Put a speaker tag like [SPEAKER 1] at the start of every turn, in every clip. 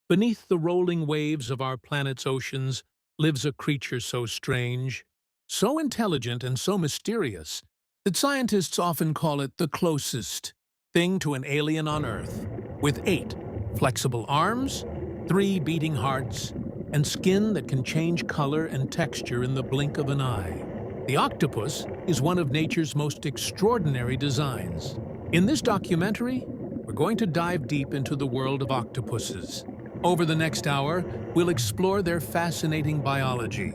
[SPEAKER 1] Beneath the rolling waves of our planet's oceans lives a creature so strange, so intelligent and so mysterious that scientists often call it the closest thing to an alien on Earth. With 8 flexible arms, 3 beating hearts, and skin that can change color and texture in the blink of an eye. The octopus is one of nature's most extraordinary designs. In this documentary, we're going to dive deep into the world of octopuses. Over the next hour, we'll explore their fascinating biology,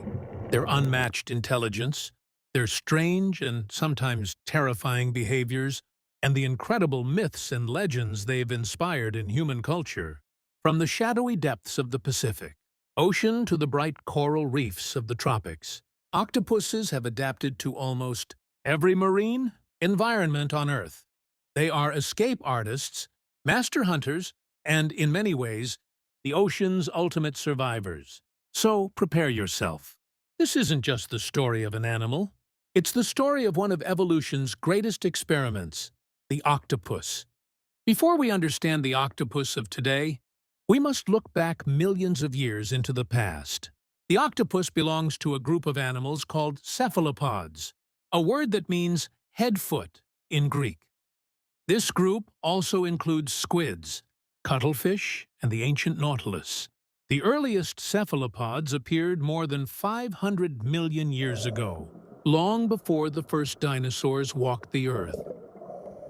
[SPEAKER 1] their unmatched intelligence, their strange and sometimes terrifying behaviors, and the incredible myths and legends they've inspired in human culture. From the shadowy depths of the Pacific Ocean to the bright coral reefs of the tropics, octopuses have adapted to almost every marine environment on Earth. They are escape artists, master hunters, and, in many ways, the ocean's ultimate survivors. So prepare yourself. This isn't just the story of an animal. It's the story of one of evolution's greatest experiments, the octopus. Before we understand the octopus of today, we must look back millions of years into the past. The octopus belongs to a group of animals called cephalopods, a word that means head-foot in Greek. This group also includes squids, cuttlefish, and the ancient nautilus. The earliest cephalopods appeared more than 500 million years ago, long before the first dinosaurs walked the Earth.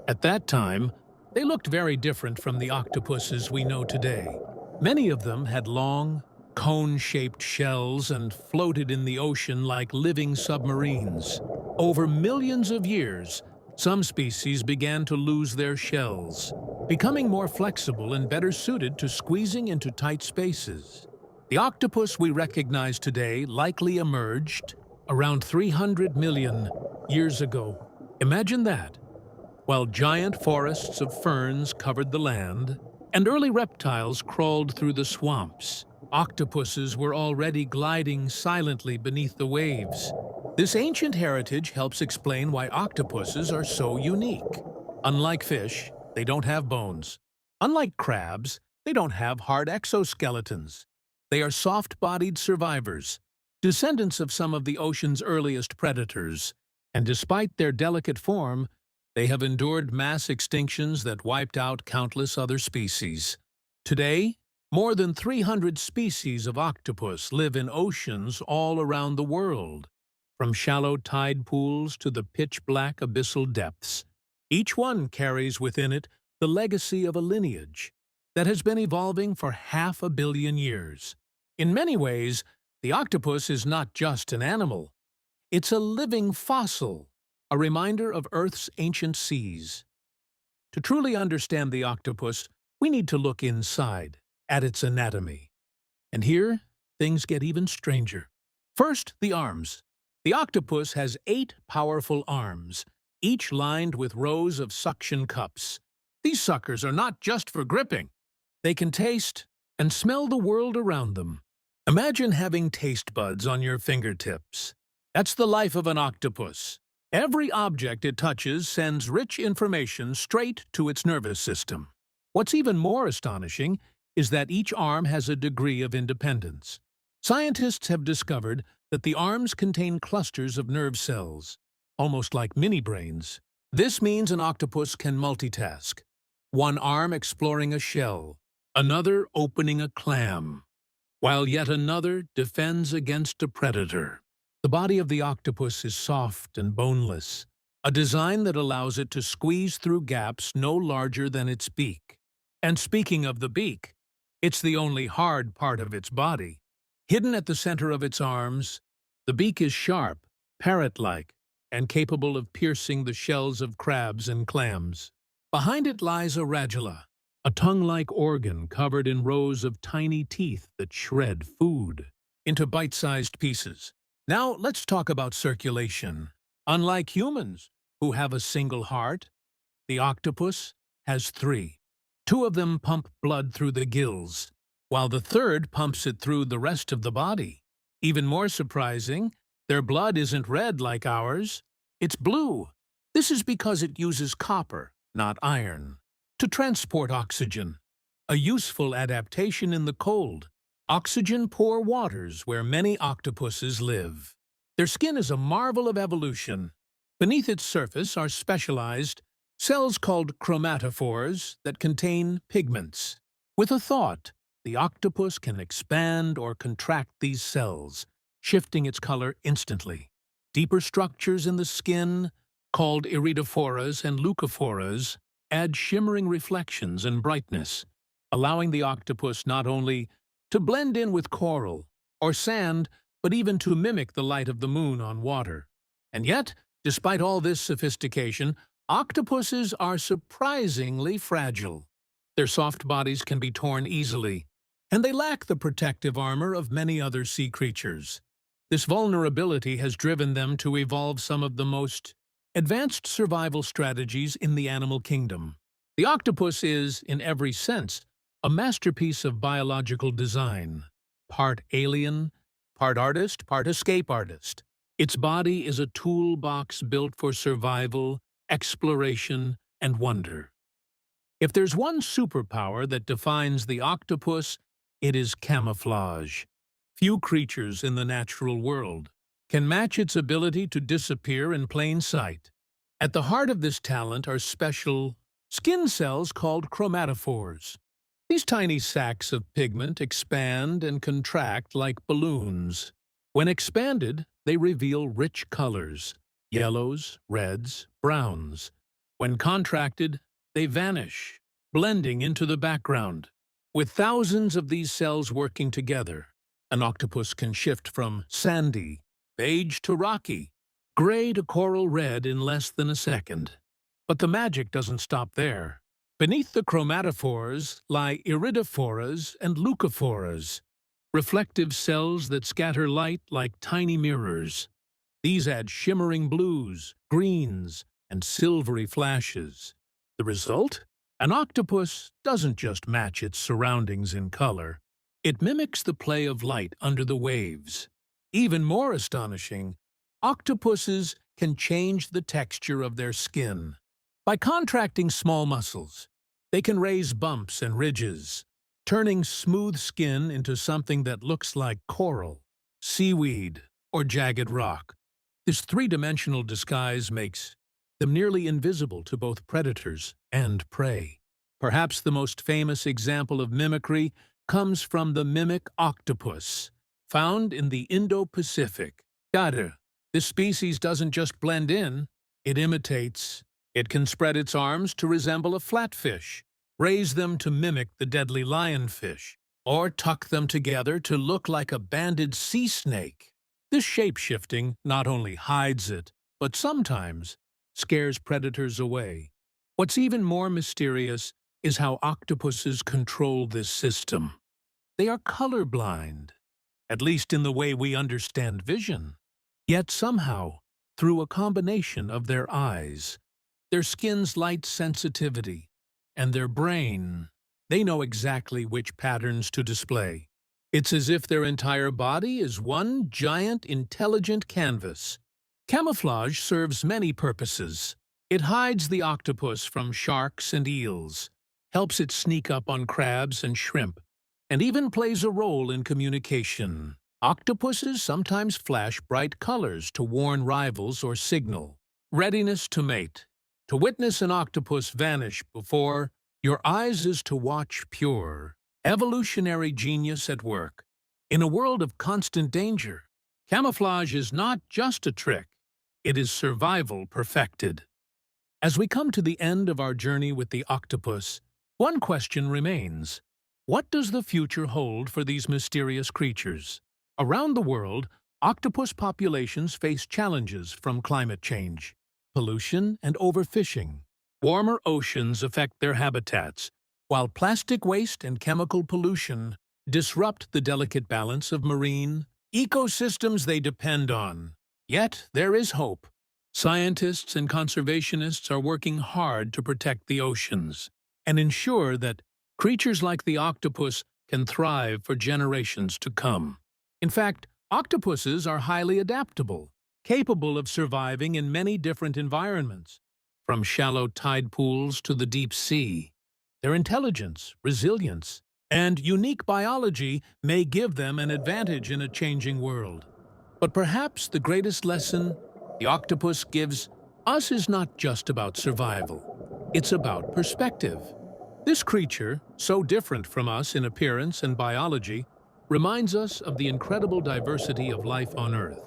[SPEAKER 1] At that time, they looked very different from the octopuses we know today. Many of them had long, cone-shaped shells and floated in the ocean like living submarines. Over millions of years, some species began to lose their shells, becoming more flexible and better suited to squeezing into tight spaces. The octopus we recognize today likely emerged around 300 million years ago. Imagine that. While giant forests of ferns covered the land, and early reptiles crawled through the swamps, octopuses were already gliding silently beneath the waves. This ancient heritage helps explain why octopuses are so unique. Unlike fish, they don't have bones. Unlike crabs, they don't have hard exoskeletons. They are soft-bodied survivors, descendants of some of the ocean's earliest predators, and despite their delicate form, they have endured mass extinctions that wiped out countless other species. Today, more than 300 species of octopus live in oceans all around the world, from shallow tide pools to the pitch-black abyssal depths. Each one carries within it the legacy of a lineage that has been evolving for 500 million years. In many ways, the octopus is not just an animal. It's a living fossil, a reminder of Earth's ancient seas. To truly understand the octopus, we need to look inside, at its anatomy. And here, things get even stranger. First, the arms. The octopus has 8 powerful arms, each lined with rows of suction cups. These suckers are not just for gripping. They can taste and smell the world around them. Imagine having taste buds on your fingertips. That's the life of an octopus. Every object it touches sends rich information straight to its nervous system. What's even more astonishing is that each arm has a degree of independence. Scientists have discovered that the arms contain clusters of nerve cells, almost like mini-brains. This means an octopus can multitask, one arm exploring a shell, another opening a clam, while yet another defends against a predator. The body of the octopus is soft and boneless, a design that allows it to squeeze through gaps no larger than its beak. And speaking of the beak, it's the only hard part of its body. Hidden at the center of its arms, the beak is sharp, parrot-like, and capable of piercing the shells of crabs and clams. Behind it lies a radula, a tongue-like organ covered in rows of tiny teeth that shred food into bite-sized pieces. Now let's talk about circulation. Unlike humans, who have a single heart, the octopus has 3. 2 of them pump blood through the gills, while the third pumps it through the rest of the body. Even more surprising, their blood isn't red like ours, it's blue. This is because it uses copper, not iron, to transport oxygen. a useful adaptation in the cold, oxygen-poor waters where many octopuses live. Their skin is a marvel of evolution. Beneath its surface are specialized cells called chromatophores that contain pigments. With a thought, the octopus can expand or contract these cells, shifting its color instantly. Deeper structures in the skin, called iridophoras and leucophoras, add shimmering reflections and brightness, allowing the octopus not only to blend in with coral or sand, but even to mimic the light of the moon on water. And yet, despite all this sophistication, octopuses are surprisingly fragile. Their soft bodies can be torn easily, and they lack the protective armor of many other sea creatures. This vulnerability has driven them to evolve some of the most advanced survival strategies in the animal kingdom. The octopus is, in every sense, a masterpiece of biological design. Part alien, part artist, part escape artist. Its body is a toolbox built for survival, exploration, and wonder. If there's one superpower that defines the octopus, it is camouflage. Few creatures in the natural world can match its ability to disappear in plain sight. At the heart of this talent are special skin cells called chromatophores. These tiny sacs of pigment expand and contract like balloons. When expanded, they reveal rich colors: yellows, reds, browns. When contracted, they vanish, blending into the background. With thousands of these cells working together, an octopus can shift from sandy, beige to rocky, gray to coral red in less than a second. But the magic doesn't stop there. Beneath the chromatophores lie iridophoras and leucophoras, reflective cells that scatter light like tiny mirrors. These add shimmering blues, greens, and silvery flashes. The result? An octopus doesn't just match its surroundings in color. It mimics the play of light under the waves. Even more astonishing, octopuses can change the texture of their skin. By contracting small muscles, they can raise bumps and ridges, turning smooth skin into something that looks like coral, seaweed, or jagged rock. This three-dimensional disguise makes them nearly invisible to both predators and prey. Perhaps the most famous example of mimicry comes from the mimic octopus, found in the Indo-Pacific. This species doesn't just blend in, it imitates. It can spread its arms to resemble a flatfish, raise them to mimic the deadly lionfish, or tuck them together to look like a banded sea snake. This shape-shifting not only hides it, but sometimes scares predators away. What's even more mysterious is how octopuses control this system. They are colorblind, at least in the way we understand vision. Yet somehow, through a combination of their eyes, their skin's light sensitivity, and their brain, they know exactly which patterns to display. It's as if their entire body is one giant, intelligent canvas. Camouflage serves many purposes. It hides the octopus from sharks and eels, helps it sneak up on crabs and shrimp, and even plays a role in communication. Octopuses sometimes flash bright colors to warn rivals or signal readiness to mate. To witness an octopus vanish before your eyes is to watch pure, evolutionary genius at work. In a world of constant danger, camouflage is not just a trick, it is survival perfected. As we come to the end of our journey with the octopus, one question remains. What does the future hold for these mysterious creatures? Around the world, octopus populations face challenges from climate change, pollution, and overfishing. Warmer oceans affect their habitats, while plastic waste and chemical pollution disrupt the delicate balance of marine ecosystems they depend on. Yet there is hope. Scientists and conservationists are working hard to protect the oceans and ensure that creatures like the octopus can thrive for generations to come. In fact, octopuses are highly adaptable, capable of surviving in many different environments, from shallow tide pools to the deep sea. Their intelligence, resilience, and unique biology may give them an advantage in a changing world. But perhaps the greatest lesson the octopus gives us is not just about survival. It's about perspective. This creature, so different from us in appearance and biology, reminds us of the incredible diversity of life on Earth.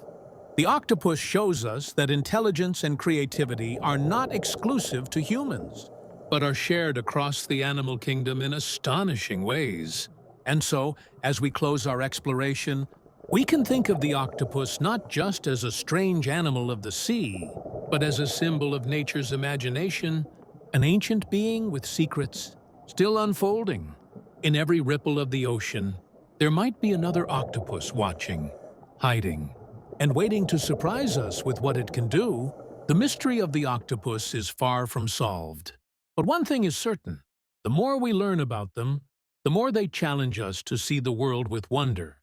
[SPEAKER 1] The octopus shows us that intelligence and creativity are not exclusive to humans, but are shared across the animal kingdom in astonishing ways. And so, as we close our exploration, we can think of the octopus not just as a strange animal of the sea, but as a symbol of nature's imagination, an ancient being with secrets still unfolding. In every ripple of the ocean, there might be another octopus watching, hiding, and waiting to surprise us with what it can do. The mystery of the octopus is far from solved. But one thing is certain: the more we learn about them, the more they challenge us to see the world with wonder.